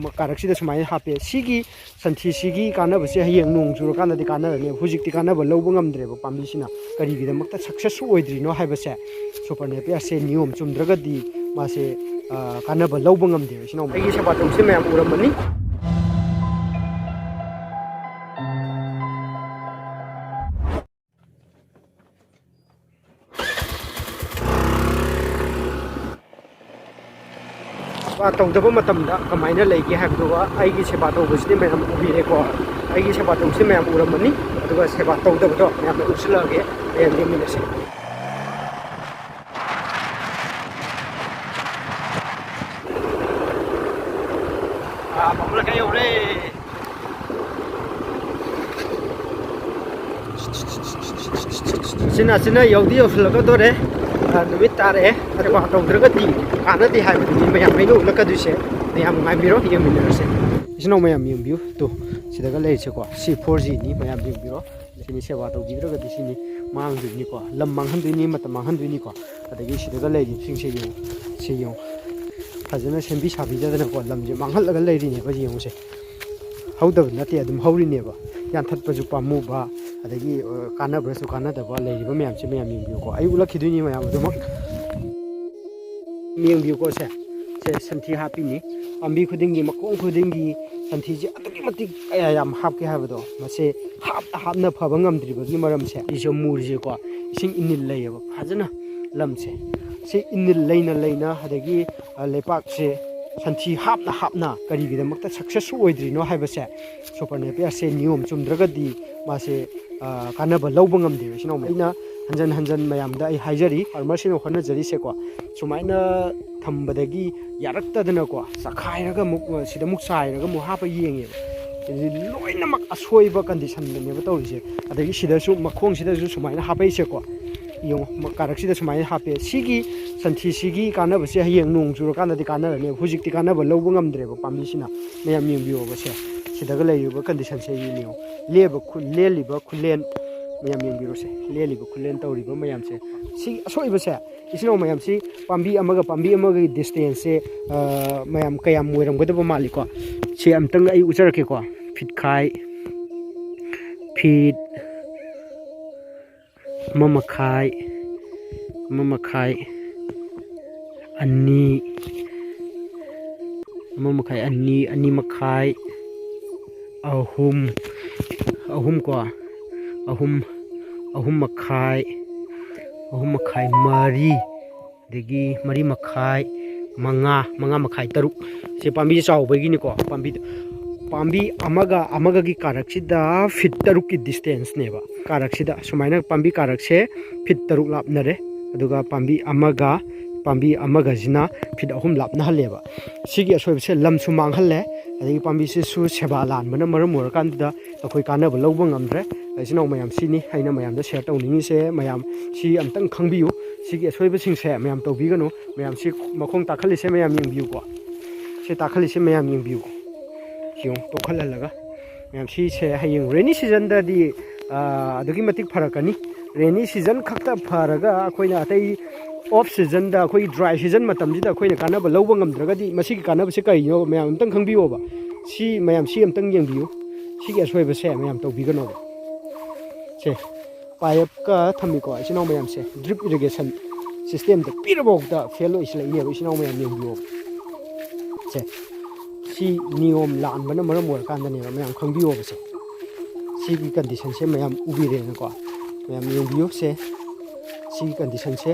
ꯀꯥꯔꯛꯁꯤꯗ ꯁꯨꯃꯥꯏꯅ ꯍꯥꯞꯄꯦ ꯁꯤꯒꯤ ꯁꯟꯊꯤꯁꯤꯒꯤ ꯀꯥꯟꯅꯕꯁꯦ ꯍꯌꯦꯡ ꯅꯣꯡ ꯆꯨꯔꯀꯥꯟꯗꯗꯤ ꯀꯥꯟꯅꯔꯅꯤ ꯍꯧꯖꯤꯛꯇꯤ ꯀꯥꯟꯅꯕ ꯂꯧꯕ ꯉꯝꯗ꯭ꯔꯦꯕ ꯄꯥꯝꯕꯤꯁꯤꯅ ꯀꯔꯤꯒꯤꯗꯃꯛꯇ ꯁꯛꯁꯦꯁ ꯑꯣꯏꯗ꯭ꯔꯤꯅꯣ ꯍꯥꯏꯕꯁꯦ ꯁꯨꯄꯔ ꯅꯦꯄꯤꯌꯔꯁꯦ ꯅꯤꯌꯣꯝ ꯆꯨꯝꯗ꯭ꯔꯒꯗꯤ ꯃꯥꯁꯦ ꯀꯥꯟꯅꯕ ꯂꯧꯕ ꯉꯝꯗꯦꯕ ꯁꯤꯅ ꯑꯩꯒꯤ ꯁꯦꯕꯥ ꯇꯧꯕꯁꯦ ꯃꯌꯥꯝ ꯎꯔꯝꯃꯅꯤ ꯇꯧꯗꯕ ꯃꯇꯝꯗ ꯀꯃꯥꯏꯅ ꯂꯩꯒꯦ ꯍꯥꯏꯕꯗꯨꯒ ꯑꯩꯒꯤ ꯁꯦꯕꯥ ꯇꯧꯕꯁꯤꯗꯤ ꯃꯌꯥꯝ ꯎꯕꯤꯔꯦꯀꯣ ꯑꯩꯒꯤ ꯁꯦꯕꯥ ꯇꯧꯕꯁꯤ ꯃꯌꯥꯝ ꯎꯔꯝꯃꯅꯤ ꯑꯗꯨꯒ ꯁꯦꯕꯥ ꯇꯧꯗꯕꯗꯣ ꯃꯌꯥꯝꯅ ꯎꯠꯁꯤꯜꯂꯛꯑꯒꯦ ꯃꯌꯥꯝ ꯌꯦꯡꯃꯤꯟꯅꯁꯤ ꯃꯝꯂꯛꯀ ꯌꯧꯔꯦ ꯁꯤꯅ ꯌꯧꯗꯤ ꯌꯧꯁꯤꯜꯂꯛꯀꯗꯣꯔꯦ ꯅꯨꯃꯤꯠ ꯇꯥꯔꯛꯑꯦ ꯁꯦꯕꯥ ꯇꯧꯗ꯭ꯔꯒꯗꯤ ꯀꯥꯟꯅꯗꯦ ꯍꯥꯏꯕꯗꯨꯅꯤ ꯃꯌꯥꯝ ꯑꯩꯅ ꯎꯠꯂꯛꯀꯗꯣꯏꯁꯦ ꯃꯌꯥꯝ ꯉꯥꯏꯕꯤꯔꯣ ꯌꯦꯡꯃꯤꯟꯅꯔꯁꯦ ꯏꯆꯤꯟꯅꯥꯎ ꯃꯌꯥꯝ ꯌꯦꯡꯕꯤꯌꯨ ꯇꯨ ꯁꯤꯗꯒ ꯂꯩꯔꯤꯁꯦꯀꯣ ꯁꯤ 4Gꯅꯤ ꯃꯌꯥꯝ ꯌꯦꯡꯕꯤꯔꯣ ꯁꯤꯅꯤ ꯁꯦꯕꯥ ꯇꯧꯕꯤꯗ꯭ꯔꯒꯗꯤ ꯁꯤꯅꯤ ꯃꯥꯡꯗꯣꯏꯅꯤꯀꯣ ꯂꯝ ꯃꯥꯡꯍꯟꯗꯣꯏꯅꯤ ꯃꯇꯝ ꯃꯥꯡꯍꯟꯗꯣꯏꯅꯤꯀꯣ ꯑꯗꯒꯤ ꯁꯤꯗꯒ ꯂꯩꯔꯤꯕꯁꯤꯡꯁꯦ ꯌꯦꯡꯉꯨ ꯁꯤ ꯌꯦꯡꯉꯨ ꯐꯖꯅ ꯁꯦꯝꯕꯤ ꯁꯥꯕꯤꯗꯗꯅꯀꯣ ꯂꯝꯁꯦ ꯃꯥꯡꯍꯜꯂꯒ ꯂꯩꯔꯤꯅꯦꯕ ꯌꯦꯡꯉꯨꯁꯦ ꯍꯧꯗꯕ ꯅꯠꯇꯦ ꯑꯗꯨꯝ ꯍꯧꯔꯤꯅꯦꯕ ꯌꯥꯟꯊꯠꯄꯁꯨ ꯄꯥꯝꯃꯨꯕ ꯑꯗꯒꯤ ꯀꯥꯟꯅꯕ꯭ꯔꯁꯨ ꯀꯥꯟꯅꯗꯕ ꯂꯩꯔꯤꯕ ꯃꯌꯥꯝꯁꯦ ꯃꯌꯥꯝ ꯌꯦꯡꯕꯤꯌꯨꯀꯣ ꯑꯩ ꯎꯠꯂꯛꯈꯤꯗꯣꯏꯅꯤ ꯃꯌꯥꯝ ꯑꯗꯨꯃꯛ ꯌꯦꯡꯕꯤꯌꯨꯀꯣ ꯁꯦ ꯁꯟꯊꯤ ꯍꯥꯞꯄꯤꯅꯤ ꯄꯥꯝꯕꯤ ꯈꯨꯗꯤꯡꯒꯤ ꯃꯈꯣꯡ ꯈꯨꯗꯤꯡꯒꯤ ꯁꯟꯊꯤꯁꯦ ꯑꯗꯨꯛꯀꯤ ꯃꯇꯤꯛ ꯀꯌꯥ ꯌꯥꯝ ꯍꯥꯞꯀꯦ ꯍꯥꯏꯕꯗꯣ ꯃꯁꯤ ꯍꯥꯞꯅ ꯐꯕ ꯉꯝꯗ꯭ꯔꯤꯕꯒꯤ ꯃꯔꯝꯁꯦ ꯁꯤꯁꯨ ꯃꯨꯔꯤꯁꯦꯀꯣ ꯏꯁꯤꯡ ꯏꯅꯤꯜ ꯂꯩꯌꯦꯕ ꯐꯖꯅ ꯂꯝꯁꯦ ꯁꯤ ꯏꯅꯤꯜ ꯂꯩꯅ ꯑꯗꯒꯤ ꯂꯩꯄꯥꯛꯁꯦ ꯁꯟꯊꯤ ꯍꯥꯞꯅ ꯀꯔꯤꯒꯤꯗꯃꯛꯇ ꯁꯛꯁꯦꯁ ꯑꯣꯏꯗ꯭ꯔꯤꯅꯣ ꯍꯥꯏꯕꯁꯦ ꯁꯨꯄꯔ ꯅꯦꯄꯤꯌꯔꯁꯦ ꯅꯤꯌꯣꯝ ꯆꯨꯝꯗ꯭ꯔꯒꯗꯤ ꯃꯥꯁꯦ ꯀꯥꯟꯅꯕ ꯂꯧꯕ ꯉꯝꯗꯦꯕ ꯁꯤꯅ ꯑꯩꯅ ꯍꯟꯖꯟ ꯃꯌꯥꯝꯗ ꯑꯩ ꯍꯥꯏꯖꯔꯤ ꯐꯥꯔꯃꯔꯁꯤꯡꯅ ꯍꯣꯠꯅꯖꯔꯤꯁꯦꯀꯣ ꯁꯨꯃꯥꯏꯅ ꯊꯝꯕꯗꯒꯤ ꯌꯥꯔꯛꯇꯗꯅꯀꯣ ꯆꯈꯥꯏꯔꯒ ꯑꯃꯨꯛ ꯁꯤꯗ ꯑꯃꯨꯛ ꯆꯥꯏꯔꯒ ꯑꯃꯨꯛ ꯍꯥꯞꯄ ꯌꯦꯡꯉꯦꯕ ꯂꯣꯏꯅꯃꯛ ꯑꯁꯣꯏꯕ ꯀꯟꯗꯤꯁꯟꯗꯅꯦꯕ ꯇꯧꯔꯤꯁꯦ ꯑꯗꯒꯤ ꯁꯤꯗꯁꯨ ꯃꯈꯣꯡꯁꯤꯗꯁꯨ ꯁꯨꯃꯥꯏꯅ ꯍꯥꯞꯄꯛꯏꯁꯦꯀꯣ ꯌꯦꯡꯉꯣ ꯀꯥꯔꯛꯁꯤꯗ ꯁꯨꯃꯥꯏꯅ ꯍꯥꯞꯄꯦ ꯁꯤꯒꯤ ꯁꯟꯊꯤꯁꯤꯒꯤ ꯀꯥꯟꯅꯕꯁꯦ ꯍꯌꯦꯡ ꯅꯣꯡ ꯆꯨꯔꯀꯥꯟꯗꯗꯤ ꯀꯥꯟꯅꯔꯅꯤ ꯍꯧꯖꯤꯛꯇꯤ ꯀꯥꯟꯅꯕ ꯂꯧꯕ ꯉꯝꯗ꯭ꯔꯦꯕ ꯄꯥꯝꯕꯤꯁꯤꯅ ꯃꯌꯥꯝ ꯌꯦꯡꯕꯤꯌꯣꯕꯁꯦ ꯁꯤꯗꯒ ꯂꯩꯔꯤꯕ ꯀꯟꯗꯤꯁꯟꯁꯦ ꯌꯦꯡꯉꯣ ꯂꯦꯜꯂꯤꯕ ꯈꯨꯂꯦꯟ ꯃꯌꯥꯝ ꯌꯦꯡꯕꯤꯔꯣꯁꯦ ꯂꯦꯜꯂꯤꯕ ꯈꯨꯂꯦꯟ ꯇꯧꯔꯤꯕ ꯃꯌꯥꯝꯁꯦ ꯁꯤ ꯑꯁꯣꯏꯕꯁꯦ ꯏꯆꯤꯟꯅꯥꯎ ꯃꯌꯥꯝꯁꯤ ꯄꯥꯝꯕꯤ ꯑꯃꯒꯤ ꯗꯤꯁꯇꯦꯟꯁꯁꯦ ꯃꯌꯥꯝ ꯀꯌꯥꯝ ꯑꯣꯏꯔꯝꯒꯗꯕ ꯃꯥꯜꯂꯤꯀꯣ ꯁꯤ ꯑꯝꯇꯪ ꯑꯩ ꯎꯠꯆꯔꯛꯀꯦꯀꯣ ꯐꯤꯠꯈꯥꯏ ꯐꯤꯠ 1.5 2 2.5 3 ꯀꯣ 3.5 4 ꯑꯗꯒꯤ 4.5 5.5 3 ꯁꯤ ꯄꯥꯝꯕꯤꯁꯦ ꯆꯥꯎꯕꯒꯤꯅꯤꯀꯣ ꯄꯥꯝꯕꯤ ꯑꯃꯒꯒꯤ ꯀꯥꯔꯛꯁꯤꯗ ꯐꯤꯠ 3ꯀꯤ ꯗꯤꯁꯇꯦꯟꯁꯅꯦꯕ ꯀꯥꯔꯛꯁꯤꯗ ꯁꯨꯃꯥꯏꯅ ꯄꯥꯝꯕꯤ ꯀꯥꯔꯛꯁꯦ ꯐꯤꯠ 3 ꯂꯥꯞꯅꯔꯦ ꯑꯗꯨꯒ ꯄꯥꯝꯕꯤ ꯑꯃꯒꯁꯤꯅ ꯐꯤꯠ 3 ꯂꯥꯞꯅꯍꯜꯂꯦꯕ ꯁꯤꯒꯤ ꯑꯁꯣꯏꯕꯁꯦ ꯂꯝꯁꯨ ꯃꯥꯡꯍꯜꯂꯦ ꯑꯗꯒꯤ ꯄꯥꯝꯕꯤꯁꯤꯁꯨ ꯁꯦꯕꯥ ꯂꯥꯟꯕꯅ ꯃꯔꯝ ꯑꯣꯏꯔꯀꯥꯟꯗꯨꯗ ꯑꯩꯈꯣꯏ ꯀꯥꯟꯅꯕ ꯂꯧꯕ ꯉꯝꯗ꯭ꯔꯦ ꯏꯆꯤꯟꯅꯥꯎ ꯃꯌꯥꯝ ꯁꯤꯅꯤ ꯑꯩꯅ ꯃꯌꯥꯝꯗ ꯁꯦꯌꯔ ꯇꯧꯅꯤꯡꯉꯤꯁꯦ ꯃꯌꯥꯝ ꯁꯤ ꯑꯝꯇꯪ ꯈꯪꯕꯤꯌꯨ ꯁꯤꯒꯤ ꯑꯁꯣꯏꯕꯁꯤꯡꯁꯦ ꯃꯌꯥꯝ ꯇꯧꯕꯤꯒꯅꯨ ꯃꯌꯥꯝ ꯁꯤ ꯃꯈꯣꯡ ꯇꯥꯈꯠꯂꯤꯁꯦ ꯃꯌꯥꯝ ꯌꯦꯡꯕꯤꯌꯨꯀꯣ ꯁꯤ ꯇꯥꯈꯠꯂꯤꯁꯦ ꯃꯌꯥꯝ ꯌꯦꯡꯕꯤꯌꯨ ꯌꯦꯡꯉꯨ ꯇꯣꯛꯈꯠꯍꯜꯂꯒ ꯃꯌꯥꯝ ꯁꯤꯁꯦ ꯍꯌꯦꯡ ꯔꯦꯅꯤ ꯁꯤꯖꯟꯗꯗꯤ ꯑꯗꯨꯛꯀꯤ ꯃꯇꯤꯛ ꯐꯔꯛꯀꯅꯤ ꯔꯦꯅꯤ ꯁꯤꯖꯟ ꯈꯛꯇ ꯐꯔꯒ ꯑꯩꯈꯣꯏꯅ ꯑꯇꯩ ꯑꯣꯐ ꯁꯤꯖꯟꯗ ꯑꯩꯈꯣꯏ ꯗ꯭ꯔꯥꯏ ꯁꯤꯖꯟ ꯃꯇꯝꯁꯤꯗ ꯑꯩꯈꯣꯏꯅ ꯀꯥꯟꯅꯕ ꯂꯧꯕ ꯉꯝꯗ꯭ꯔꯒꯗꯤ ꯃꯁꯤꯒꯤ ꯀꯥꯟꯅꯕꯁꯦ ꯀꯔꯤꯅꯣ ꯃꯌꯥꯝ ꯑꯝꯇꯪ ꯈꯪꯕꯤꯌꯣꯕ ꯁꯤ ꯃꯌꯥꯝ ꯁꯤ ꯑꯝꯇꯪ ꯌꯦꯡꯕꯤꯌꯨ ꯁꯤꯒꯤ ꯑꯁꯣꯏꯕꯁꯦ ꯃꯌꯥꯝ ꯇꯧꯕꯤꯒꯅꯣꯕ ꯁꯦ ꯄꯥꯏꯞꯀ ꯊꯝꯃꯤꯀꯣ ꯏꯆꯤꯟꯅꯥꯎ ꯃꯌꯥꯝꯁꯦ ꯗ꯭ꯔꯤꯞ ꯏꯔꯤꯒꯦꯁꯟ ꯁꯤꯁꯇꯦꯝꯗ ꯄꯤꯔꯐꯥꯎꯗ ꯐꯦꯜ ꯑꯣꯏꯁꯤꯜꯂꯛꯏꯅꯦꯕ ꯏꯆꯤꯟꯅꯥꯎ ꯃꯌꯥꯝ ꯌꯦꯡꯕꯤꯌꯣ ꯁꯦ ꯁꯤ ꯅꯤꯌꯣꯝ ꯂꯥꯟꯕꯅ ꯃꯔꯝ ꯑꯣꯏꯔꯀꯥꯟꯗꯅꯦꯕ ꯃꯌꯥꯝ ꯈꯪꯕꯤꯌꯣꯕꯁꯦ ꯁꯤꯒꯤ ꯀꯟꯗꯤꯁꯟꯁꯦ ꯃꯌꯥꯝ ꯎꯕꯤꯔꯦꯅꯀꯣ ꯃꯌꯥꯝ ꯌꯦꯡꯕꯤꯌꯨ ꯁꯤꯒꯤ ꯀꯟꯗꯤꯁꯟꯁꯦ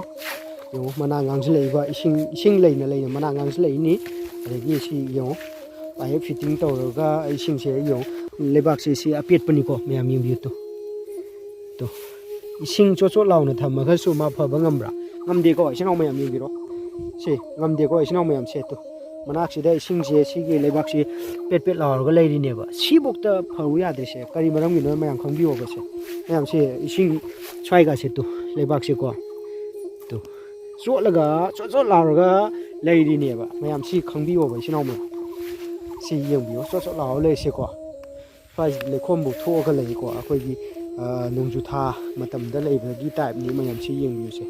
ꯌꯦꯡꯉꯨ ꯃꯅꯥ ꯉꯥꯡꯁꯤꯜꯂꯛꯏꯕ ꯏꯁꯤꯡ ꯂꯩꯅ ꯃꯅꯥ ꯉꯥꯡꯁꯤꯜꯂꯛꯏꯅꯤ ꯑꯗꯒꯤ ꯁꯤ ꯌꯦꯡꯉꯨ ꯄꯥꯏꯞ ꯐꯤꯠꯇꯤꯡ ꯇꯧꯔꯒ ꯏꯁꯤꯡꯁꯦ ꯌꯦꯡꯉꯨ ꯂꯩꯕꯥꯛꯁꯦ ꯁꯤ ꯑꯄꯦꯠꯄꯅꯤꯀꯣ ꯃꯌꯥꯝ ꯌꯦꯡꯕꯤꯌꯨ ꯇꯨ ꯏꯁꯤꯡ ꯆꯣꯠ ꯂꯥꯎꯅ ꯊꯝꯃꯒꯁꯨ ꯃꯥ ꯐꯕ ꯉꯝꯕ꯭ꯔꯥ ꯉꯝꯗꯦꯀꯣ ꯏꯆꯤꯟꯅꯥꯎ ꯃꯌꯥꯝ ꯌꯦꯡꯕꯤꯔꯣ ꯁꯤ ꯉꯝꯗꯦꯀꯣ ꯏꯆꯤꯟꯅꯥꯎ ꯃꯌꯥꯝ ꯁꯦꯠꯇꯨ ꯃꯅꯥꯛꯁꯤꯗ ꯏꯁꯤꯡꯁꯦ ꯁꯤꯒꯤ ꯂꯩꯕꯥꯛꯁꯤ ꯄꯦꯠ ꯂꯥꯎꯔꯒ ꯂꯩꯔꯤꯅꯦꯕ ꯁꯤꯐꯧꯗ ꯐꯧ ꯌꯥꯗ꯭ꯔꯤꯁꯦ ꯀꯔꯤ ꯃꯔꯝꯒꯤꯅꯣ ꯃꯌꯥꯝ ꯈꯪꯕꯤꯌꯣꯕꯁꯦ ꯃꯌꯥꯝꯁꯦ ꯏꯁꯤꯡ ꯁ꯭ꯋꯥꯏꯒꯁꯦ ꯂꯩꯕꯥꯛꯁꯦꯀꯣ ꯆꯣꯠꯂꯒ ꯆꯣꯠ ꯂꯥꯎꯔꯒ ꯂꯩꯔꯤꯅꯦꯕ ꯃꯌꯥꯝ ꯁꯤ ꯈꯪꯕꯤꯌꯣꯕ ꯏꯆꯤꯟꯅꯥꯎ ꯃꯌꯥꯝ ꯁꯤ ꯌꯦꯡꯕꯤꯌꯣ ꯆꯣꯠ ꯂꯥꯎꯔꯒ ꯂꯩꯔꯤꯁꯦꯀꯣ ꯁ꯭ꯋꯥꯏꯁꯤꯗ ꯂꯩꯈꯣꯝꯐꯧ ꯊꯣꯛꯑꯒ ꯂꯩꯀꯣ ꯑꯩꯈꯣꯏꯒꯤ ꯅꯣꯡꯖꯨꯊꯥ ꯃꯇꯝꯗ ꯂꯩꯕꯒꯤ ꯇꯥꯏꯞꯅꯤ ꯃꯌꯥꯝ ꯁꯤ ꯌꯦꯡꯕꯤꯌꯨꯁꯦ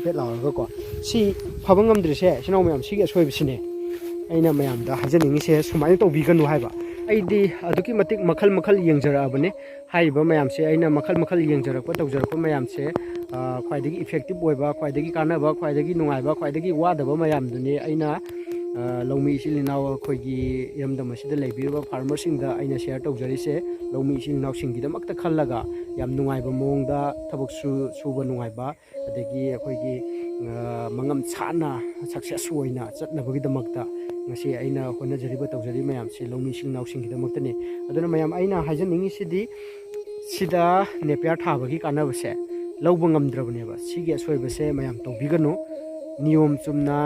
ꯄꯦꯠ ꯂꯥꯎꯔꯒꯀꯣ ꯁꯤ ꯐꯕ ꯉꯝꯗ꯭ꯔꯤꯁꯦ ꯏꯆꯤꯟꯅꯥꯎ ꯃꯌꯥꯝ ꯁꯤꯒꯤ ꯑꯁꯣꯏꯕꯁꯤꯅꯦ ꯑꯩꯅ ꯃꯌꯥꯝꯗ ꯍꯥꯏꯖꯅꯤꯡꯉꯤꯁꯦ ꯁꯨꯃꯥꯏꯅ ꯇꯧꯕꯤꯒꯅꯨ ꯍꯥꯏꯕ ꯑꯩꯗꯤ ꯑꯗꯨꯛꯀꯤ ꯃꯇꯤꯛ ꯃꯈꯜ ꯃꯈꯜ ꯌꯦꯡꯖꯔꯛꯑꯕꯅꯤ ꯍꯥꯏꯔꯤꯕ ꯃꯌꯥꯝꯁꯦ ꯑꯩꯅ ꯃꯈꯜ ꯃꯈꯜ ꯌꯦꯡꯖꯔꯛꯄ ꯇꯧꯖꯔꯛꯄ ꯃꯌꯥꯝꯁꯦ ꯈ꯭ꯋꯥꯏꯗꯒꯤ ꯏꯐꯦꯛꯇꯤꯕ ꯑꯣꯏꯕ ꯈ꯭ꯋꯥꯏꯗꯒꯤ ꯀꯥꯟꯅꯕ ꯈ꯭ꯋꯥꯏꯗꯒꯤ ꯅꯨꯡꯉꯥꯏꯕ ꯈ꯭ꯋꯥꯏꯗꯒꯤ ꯋꯥꯗꯕ ꯃꯌꯥꯝꯗꯨꯅꯤ ꯑꯩꯅ ꯂꯧꯃꯤ ꯏꯆꯤꯜ ꯏꯅꯥꯎ ꯑꯩꯈꯣꯏꯒꯤ ꯏꯔꯝꯗꯝ ꯑꯁꯤꯗ ꯂꯩꯕꯤꯔꯤꯕ ꯐꯥꯔꯃꯔꯁꯤꯡꯗ ꯑꯩꯅ ꯁꯤꯌꯔ ꯇꯧꯖꯔꯤꯁꯦ ꯂꯧꯃꯤ ꯏꯆꯤꯜ ꯏꯅꯥꯎꯁꯤꯡꯒꯤꯗꯃꯛꯇ ꯈꯜꯂꯒ ꯌꯥꯝ ꯅꯨꯡꯉꯥꯏꯕ ꯃꯑꯣꯡꯗ ꯊꯕꯛ ꯁꯨꯕ ꯅꯨꯡꯉꯥꯏꯕ ꯑꯗꯒꯤ ꯑꯩꯈꯣꯏꯒꯤ ꯃꯉꯝ ꯁꯥꯅ ꯁꯛꯁꯦꯁ ꯑꯣꯏꯅ ꯆꯠꯅꯕꯒꯤꯗꯃꯛꯇ ꯉꯁꯤ ꯑꯩꯅ ꯍꯣꯠꯅꯖꯔꯤꯕ ꯇꯧꯖꯔꯤꯕ ꯃꯌꯥꯝꯁꯤ ꯂꯧꯃꯤ ꯏꯆꯤꯜ ꯏꯅꯥꯎꯁꯤꯡꯒꯤꯗꯃꯛꯇꯅꯤ ꯑꯗꯨꯅ ꯃꯌꯥꯝ ꯑꯩꯅ ꯍꯥꯏꯖꯅꯤꯡꯉꯤꯁꯤꯗꯤ ꯁꯤꯗ ꯅꯦꯄꯤꯌꯥꯔ ꯊꯥꯕꯒꯤ ꯀꯥꯟꯅꯕꯁꯦ ꯂꯧꯕ ꯉꯝꯗ꯭ꯔꯕꯅꯦꯕ ꯁꯤꯒꯤ ꯑꯁꯣꯏꯕꯁꯦ ꯃꯌꯥꯝ ꯇꯧꯕꯤꯒꯅꯨ ꯅꯤꯌꯣꯝ ꯆꯨꯝꯅ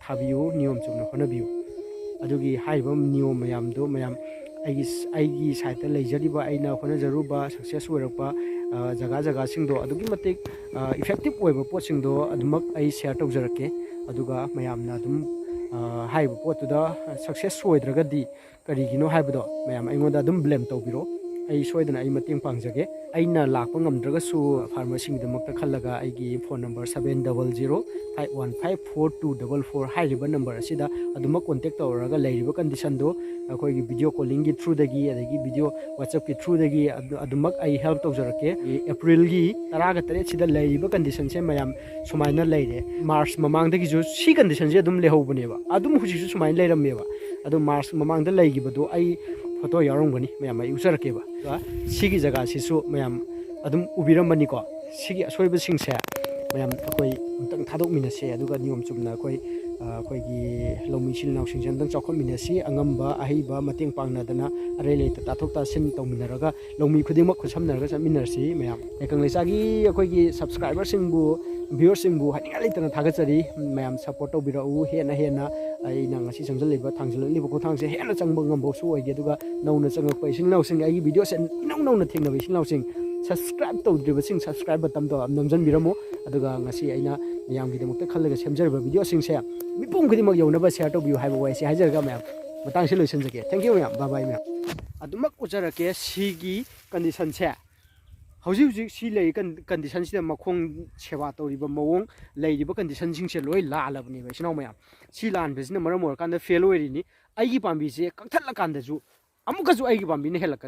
ꯊꯥꯕꯤꯌꯨ ꯅꯤꯌꯣꯝ ꯆꯨꯝꯅ ꯍꯣꯠꯅꯕꯤꯌꯨ ꯑꯗꯨꯒꯤ ꯍꯥꯏꯔꯤꯕ ꯅꯤꯌꯣꯝ ꯃꯌꯥꯝꯗꯣ ꯃꯌꯥꯝ ꯑꯩꯒꯤ ꯁꯥꯏꯠꯇ ꯂꯩꯖꯔꯤꯕ ꯑꯩꯅ ꯍꯣꯠꯅꯖꯔꯨꯕ ꯁꯛꯁꯦꯁ ꯑꯣꯏꯔꯛꯄ ꯖꯒꯥꯁꯤꯡꯗꯣ ꯑꯗꯨꯛꯀꯤ ꯃꯇꯤꯛ ꯏꯐꯦꯛꯇꯤꯕ ꯑꯣꯏꯕ ꯄꯣꯠꯁꯤꯡꯗꯣ ꯑꯗꯨꯃꯛ ꯑꯩ ꯁꯤꯌꯔ ꯇꯧꯖꯔꯛꯀꯦ ꯑꯗꯨꯒ ꯃꯌꯥꯝꯅ ꯑꯗꯨꯝ ꯍꯥꯏꯔꯤꯕ ꯄꯣꯠꯇꯨꯗ ꯁꯛꯁꯦꯁ ꯑꯣꯏꯗ꯭ꯔꯒꯗꯤ ꯀꯔꯤꯒꯤꯅꯣ ꯍꯥꯏꯕꯗꯣ ꯃꯌꯥꯝ ꯑꯩꯉꯣꯟꯗ ꯑꯗꯨꯝ ꯕ꯭ꯂꯦꯝ ꯇꯧꯕꯤꯔꯣ ꯑꯩ ꯁꯣꯏꯗꯅ ꯑꯩ ꯃꯇꯦꯡ ꯄꯥꯡꯖꯒꯦ ꯑꯩꯅ ꯂꯥꯛꯄ ꯉꯝꯗ꯭ꯔꯒꯁꯨ ꯐꯥꯔꯃꯔꯁꯤꯡꯒꯤꯗꯃꯛꯇ ꯈꯜꯂꯒ ꯑꯩꯒꯤ ꯐꯣꯟ ꯅꯝꯕꯔ 7005154244 ꯍꯥꯏꯔꯤꯕ ꯅꯝꯕꯔ ꯑꯁꯤꯗ ꯑꯗꯨꯃꯛ ꯀꯣꯟꯇꯦꯛ ꯇꯧꯔꯒ ꯂꯩꯔꯤꯕ ꯀꯟꯗꯤꯁꯟꯗꯣ ꯑꯩꯈꯣꯏꯒꯤ ꯚꯤꯗꯤꯑꯣ ꯀꯣꯂꯤꯡꯒꯤ ꯊ꯭ꯔꯨꯗꯒꯤ ꯑꯗꯒꯤ ꯚꯤꯗꯤꯑꯣ ꯋꯥꯆꯞꯀꯤ ꯊ꯭ꯔꯨꯗꯒꯤ ꯑꯗꯨꯃꯛ ꯑꯩ ꯍꯦꯜꯞ ꯇꯧꯖꯔꯛꯀꯦ ꯑꯦꯄ꯭ꯔꯤꯜꯒꯤ 18 ꯂꯩꯔꯤꯕ ꯀꯟꯗꯤꯁꯟꯁꯦ ꯃꯌꯥꯝ ꯁꯨꯃꯥꯏꯅ ꯂꯩꯔꯦ ꯃꯥꯔꯆ ꯃꯃꯥꯡꯗꯒꯤꯁꯨ ꯁꯤ ꯀꯟꯗꯤꯁꯟꯁꯦ ꯑꯗꯨꯝ ꯂꯩꯍꯧꯕꯅꯦꯕ ꯑꯗꯨꯝ ꯍꯧꯖꯤꯛꯁꯨ ꯁꯨꯃꯥꯏꯅ ꯂꯩꯔꯝꯃꯦꯕ ꯑꯗꯣ ꯃꯥꯔꯆ ꯃꯃꯥꯡꯗ ꯂꯩꯈꯤꯕꯗꯣ ꯑꯩ ꯐꯣꯇꯣ ꯌꯥꯎꯔꯝꯒꯅꯤ ꯃꯌꯥꯝ ꯑꯩ ꯎꯖꯔꯛꯀꯦꯕ ꯁꯤꯒꯤ ꯖꯒꯥꯁꯤꯁꯨ ꯃꯌꯥꯝ ꯑꯗꯨꯝ ꯎꯕꯤꯔꯝꯕꯅꯤꯀꯣ ꯁꯤꯒꯤ ꯑꯁꯣꯏꯕꯁꯤꯡꯁꯦ ꯃꯌꯥꯝ ꯑꯩꯈꯣꯏ ꯑꯝꯇꯪ ꯊꯥꯗꯣꯛꯃꯤꯟꯅꯁꯦ ꯑꯗꯨꯒ ꯅꯤꯌꯣꯝ ꯆꯨꯝꯅ ꯑꯩꯈꯣꯏꯒꯤ ꯂꯧꯃꯤ ꯏꯆꯤꯜ ꯏꯅꯥꯎꯁꯤꯡꯁꯦ ꯑꯝꯇꯪ ꯆꯥꯎꯈꯠꯃꯤꯟꯅꯁꯤ ꯑꯉꯝꯕ ꯑꯍꯩꯕ ꯃꯇꯦꯡ ꯄꯥꯡꯅꯗꯅ ꯑꯔꯩ ꯂꯩꯇ ꯇꯥꯊꯣꯛ ꯇꯥꯁꯤꯟ ꯇꯧꯃꯤꯟꯅꯔꯒ ꯂꯧꯃꯤ ꯈꯨꯗꯤꯡꯃꯛ ꯈꯨꯠꯁꯝꯅꯔꯒ ꯆꯠꯃꯤꯟꯅꯔꯁꯤ ꯃꯌꯥꯝ ꯂꯩꯀꯪ ꯂꯩꯆꯥꯒꯤ ꯑꯩꯈꯣꯏꯒꯤ ꯁꯕꯁꯀ꯭ꯔꯥꯏꯕꯔꯁꯤꯡꯕꯨ ꯚ꯭ꯌꯨꯋꯔꯁꯤꯡꯕꯨ ꯍꯥꯏꯅꯤꯡꯉꯥꯏ ꯂꯩꯇꯅ ꯊꯥꯒꯠꯆꯔꯤ ꯃꯌꯥꯝ ꯁꯞꯄꯣꯔꯠ ꯇꯧꯕꯤꯔꯛꯎ ꯍꯦꯟꯅ ꯑꯩꯅ ꯉꯁꯤ ꯆꯪꯁꯤꯜꯂꯤꯕ ꯊꯥꯡꯖꯤꯜꯂꯛꯂꯤꯕ ꯈꯣꯡꯊꯥꯡꯁꯦ ꯍꯦꯟꯅ ꯆꯪꯕ ꯉꯝꯕꯁꯨ ꯑꯣꯏꯒꯦ ꯑꯗꯨꯒ ꯅꯧꯅ ꯆꯪꯉꯛꯄ ꯏꯆꯤꯜ ꯏꯅꯥꯎꯁꯤꯡ ꯑꯩꯒꯤ ꯚꯤꯗꯤꯑꯣꯁꯦ ꯏꯅꯧ ꯅꯧꯅ ꯊꯦꯡꯅꯕ ꯏꯆꯤꯜ ꯏꯅꯥꯎꯁꯤꯡ ꯁꯕꯁꯀ꯭ꯔꯥꯏꯕ ꯇꯧꯗ꯭ꯔꯤꯕꯁꯤꯡ ꯁꯕꯁꯀ꯭ꯔꯥꯏꯕ ꯕꯇꯟꯗꯣ ꯅꯝꯖꯟꯕꯤꯔꯝꯃꯨ ꯑꯗꯨꯒ ꯉꯁꯤ ꯑꯩꯅ ꯃꯌꯥꯝꯒꯤꯗꯃꯛꯇ ꯈꯜꯂꯒ ꯁꯦꯝꯖꯔꯤꯕ ꯚꯤꯗꯤꯑꯣꯁꯤꯡꯁꯦ ꯃꯤꯄꯨꯝ ꯈꯨꯗꯤꯡꯃꯛ ꯌꯧꯅꯕ ꯁꯤꯌꯔ ꯇꯧꯕꯤꯌꯨ ꯍꯥꯏꯕ ꯋꯥꯍꯩꯁꯦ ꯍꯥꯏꯖꯔꯒ ꯃꯌꯥꯝ ꯃꯇꯥꯡꯁꯤ ꯂꯣꯏꯁꯤꯟꯖꯒꯦ ꯊꯦꯡꯛ ꯌꯨ ꯃꯌꯥꯝ ꯕꯥꯏ ꯕꯥꯏ ꯃꯌꯥꯝ ꯑꯗꯨꯃꯛ ꯎꯖꯔꯛꯀꯦ ꯁꯤꯒꯤ ꯀꯟꯗꯤꯁꯟꯁꯦ ꯍꯧꯖꯤꯛ ꯁꯤ ꯂꯩꯔꯤ ꯀꯟꯗꯤꯁꯟꯁꯤꯗ ꯃꯈꯣꯡ ꯁꯦꯕꯥ ꯇꯧꯔꯤꯕ ꯃꯑꯣꯡ ꯂꯩꯔꯤꯕ ꯀꯟꯗꯤꯁꯟꯁꯤꯡꯁꯦ ꯂꯣꯏ ꯂꯥꯜꯂꯕꯅꯦꯕ ꯏꯆꯤꯟ ꯏꯅꯥꯎ ꯃꯌꯥꯝ ꯁꯤ ꯂꯥꯟꯕꯁꯤꯅ ꯃꯔꯝ ꯑꯣꯏꯔꯀꯥꯟꯗ ꯐꯦꯜ ꯑꯣꯏꯔꯤꯅꯤ ꯑꯩꯒꯤ ꯄꯥꯝꯕꯤꯁꯦ ꯀꯛꯊꯠꯂꯀꯥꯟꯗꯁꯨ ꯑꯃꯨꯛꯀꯁꯨ ꯑꯩꯒꯤ ꯄꯥꯝꯕꯤꯅ ꯍꯦꯜꯂꯛꯀꯅꯤ